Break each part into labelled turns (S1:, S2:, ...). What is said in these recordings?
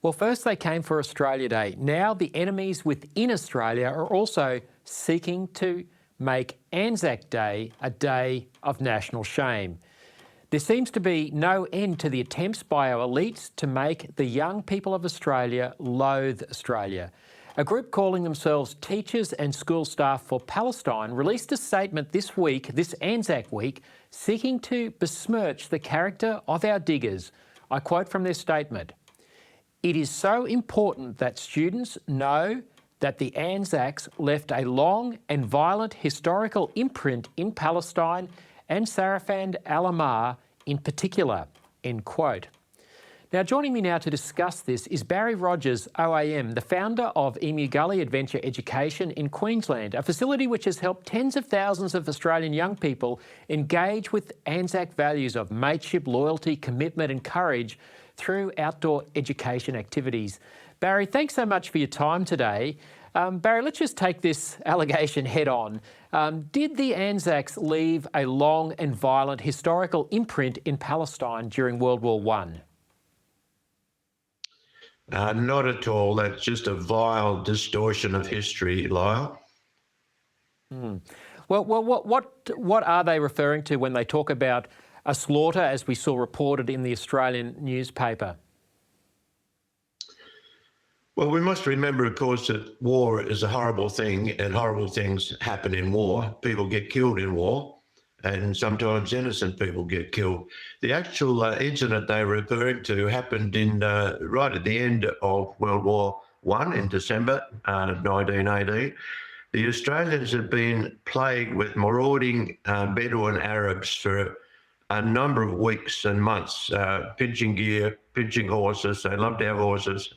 S1: Well, first they came for Australia Day. Now the enemies within Australia are also seeking to make Anzac Day a day of national shame. There seems to be no end to the attempts by our elites to make the young people of Australia loathe Australia. A group calling themselves Teachers and School Staff for Palestine released a statement this week, this Anzac week, seeking to besmirch the character of our diggers. I quote from their statement: "It is so important that students know that the ANZACS left a long and violent historical imprint in Palestine and Sarafand al-Amar in particular," end quote. Now, joining me now to discuss this is Barry Rodgers, OAM, the founder of Emu Gully Adventure Education in Queensland, a facility which has helped tens of thousands of Australian young people engage with Anzac values of mateship, loyalty, commitment and courage through outdoor education activities. Barry, thanks so much for your time today. Barry, let's just take this allegation head on. Did the ANZACS leave a long and violent historical imprint in Palestine during World War I?
S2: Not at all. That's just a vile distortion of history, Lyle.
S1: Well, what are they referring to when they talk about a slaughter, as we saw reported in the Australian newspaper?
S2: Well, we must remember, of course, that war is a horrible thing and horrible things happen in war. People get killed in war, and sometimes innocent people get killed. The actual incident they're referring to happened in right at the end of World War I in December 1918. The Australians have been plagued with marauding Bedouin Arabs for a number of weeks and months, pinching gear, pinching horses. They loved our horses,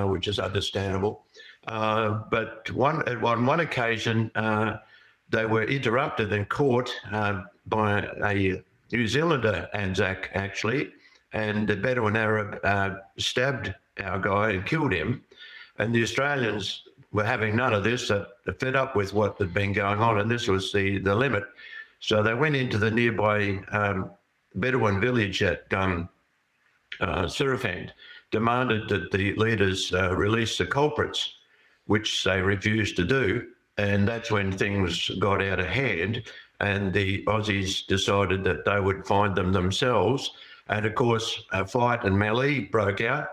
S2: which is understandable. But on one occasion, they were interrupted and caught by a New Zealander ANZAC, actually, and the Bedouin Arab stabbed our guy and killed him. And the Australians were having none of this. They're fed up with what had been going on, and this was the limit. So they went into the nearby Bedouin village at Sarafand, demanded that the leaders release the culprits, which they refused to do. And that's when things got out of hand, and the Aussies decided that they would find them themselves. And of course, a fight and melee broke out,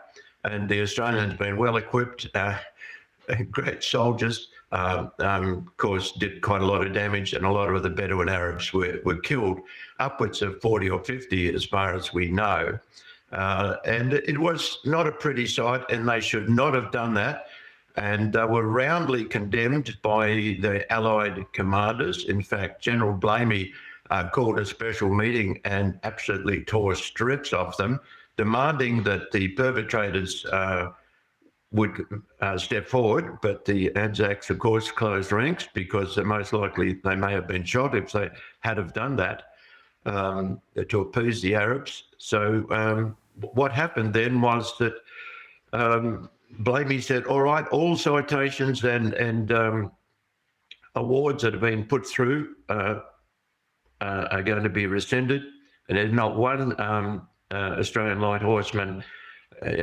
S2: and the Australians, been well equipped, great soldiers, of course, did quite a lot of damage, and a lot of the Bedouin Arabs were killed, upwards of 40 or 50 as far as we know. And it was not a pretty sight, and they should not have done that. And they were roundly condemned by the Allied commanders. In fact, General Blamey called a special meeting and absolutely tore strips off them, demanding that the perpetrators would step forward. But the ANZACS, of course, closed ranks, because most likely they may have been shot if they had have done that to appease the Arabs. So what happened then was that Blamey said, all right, all citations and awards that have been put through are going to be rescinded. And there's not one Australian Light Horseman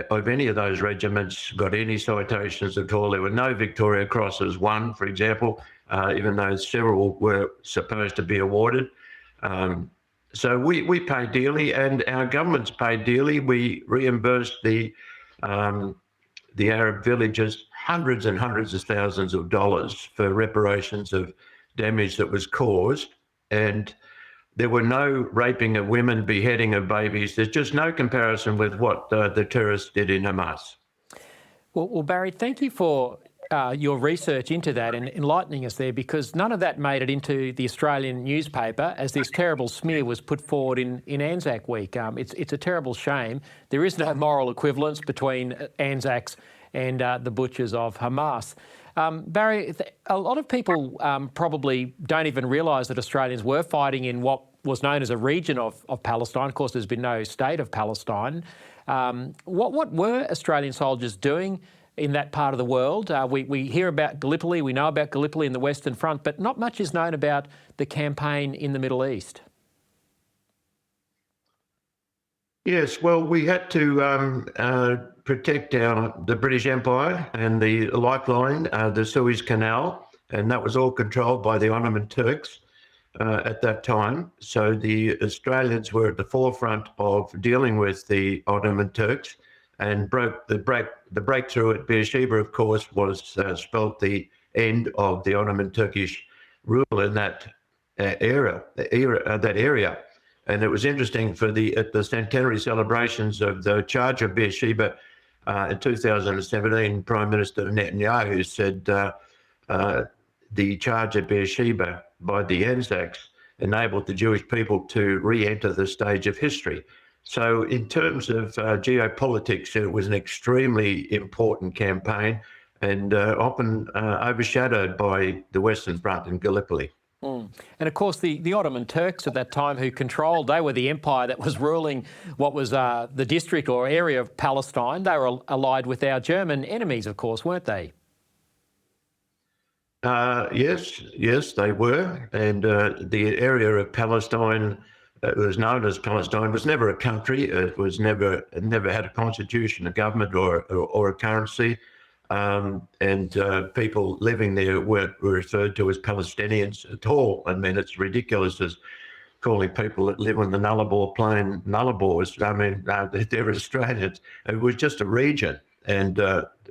S2: of any of those regiments got any citations at all. There were no Victoria Crosses won, for example, even though several were supposed to be awarded. So we pay dearly, and our governments pay dearly. We reimbursed the Arab villages hundreds and hundreds of thousands of dollars for reparations of damage that was caused. And there were no raping of women, beheading of babies. There's just no comparison with what the terrorists did in Hamas.
S1: Well, Barry, thank you for your research into that and enlightening us there, because none of that made it into the Australian newspaper as this terrible smear was put forward in Anzac Week. It's a terrible shame. There is no moral equivalence between ANZACS and the butchers of Hamas. Barry, a lot of people probably don't even realise that Australians were fighting in what was known as a region of Palestine. Of course, there's been no state of Palestine. What were Australian soldiers doing in that part of the world? We hear about Gallipoli, we know about Gallipoli in the Western Front, but not much is known about the campaign in the Middle East.
S2: Yes, well, we had to protect the British Empire and the lifeline, the Suez Canal, and that was all controlled by the Ottoman Turks at that time. So the Australians were at the forefront of dealing with the Ottoman Turks, and the breakthrough at Beersheba, of course, was spelt the end of the Ottoman Turkish rule in that area. And it was interesting at the centenary celebrations of the charge of Beersheba in 2017, Prime Minister Netanyahu said the charge at Beersheba by the ANZACS enabled the Jewish people to re-enter the stage of history. So in terms of geopolitics, it was an extremely important campaign and often overshadowed by the Western Front in Gallipoli.
S1: And of course, the Ottoman Turks at that time they were the empire that was ruling what was the district or area of Palestine. They were allied with our German enemies, of course, weren't they?
S2: Yes, they were. And the area of Palestine that was known as Palestine was never a country. It never had a constitution, a government, or a currency. And people living there were referred to as Palestinians at all. I mean, it's ridiculous as calling people that live on the Nullarbor Plain Nullarbors. I mean, they're Australians. It was just a region. And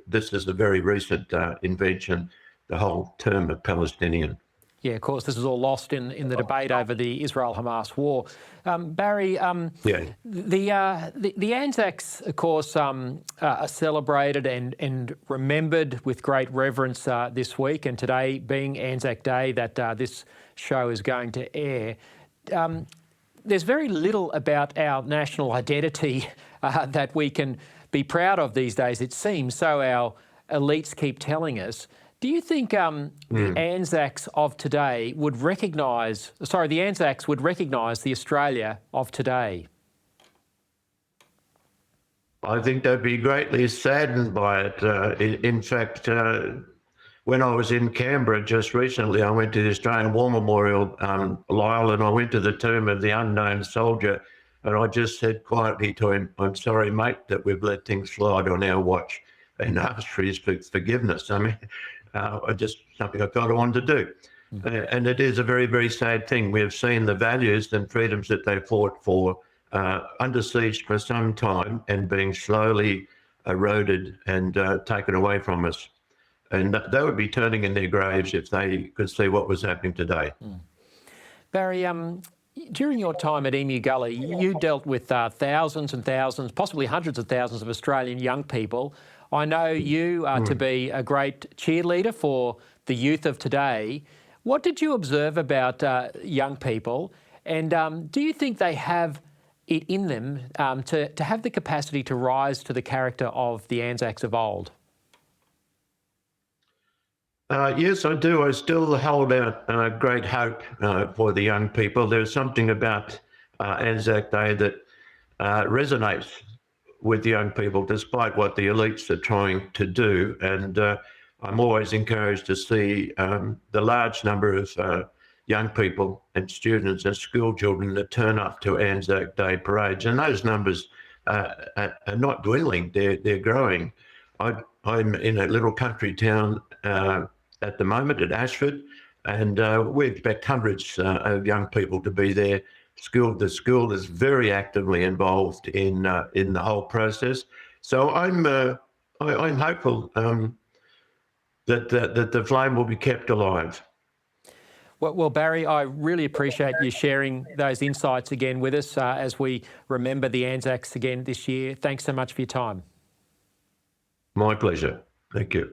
S2: this is a very recent invention, the whole term of Palestinian.
S1: Yeah, of course, this is all lost in the debate over the Israel-Hamas war. Barry, the ANZACS, of course, are celebrated and remembered with great reverence this week, and today being Anzac Day that this show is going to air. There's very little about our national identity that we can be proud of these days, it seems, so our elites keep telling us. Do you think the ANZACS of today would recognise, the ANZACS would recognise the Australia of today?
S2: I think they'd be greatly saddened by it. In fact, when I was in Canberra just recently, I went to the Australian War Memorial, Lyle, and I went to the tomb of the unknown soldier, and I just said quietly to him, "I'm sorry, mate, that we've let things slide on our watch," and asked for his forgiveness. I mean, just something I felt I wanted to do. And it is a very, very sad thing. We have seen the values and freedoms that they fought for under siege for some time and being slowly eroded and taken away from us. And they would be turning in their graves if they could see what was happening today.
S1: Barry, during your time at Emu Gully, you dealt with thousands and thousands, possibly hundreds of thousands of Australian young people. I know you to be a great cheerleader for the youth of today. What did you observe about young people, and do you think they have it in them to have the capacity to rise to the character of the ANZACS of old?
S2: Yes, I do. I still hold out great hope for the young people. There's something about Anzac Day that resonates with young people, despite what the elites are trying to do. And I'm always encouraged to see the large number of young people and students and school children that turn up to Anzac Day parades. And those numbers are not dwindling, they're growing. I'm in a little country town at the moment at Ashford, and we expect hundreds of young people to be there. The school is very actively involved in the whole process. So I'm hopeful that the flame will be kept alive.
S1: Well, Barry, I really appreciate you sharing those insights again with us as we remember the ANZACS again this year. Thanks so much for your time.
S2: My pleasure. Thank you.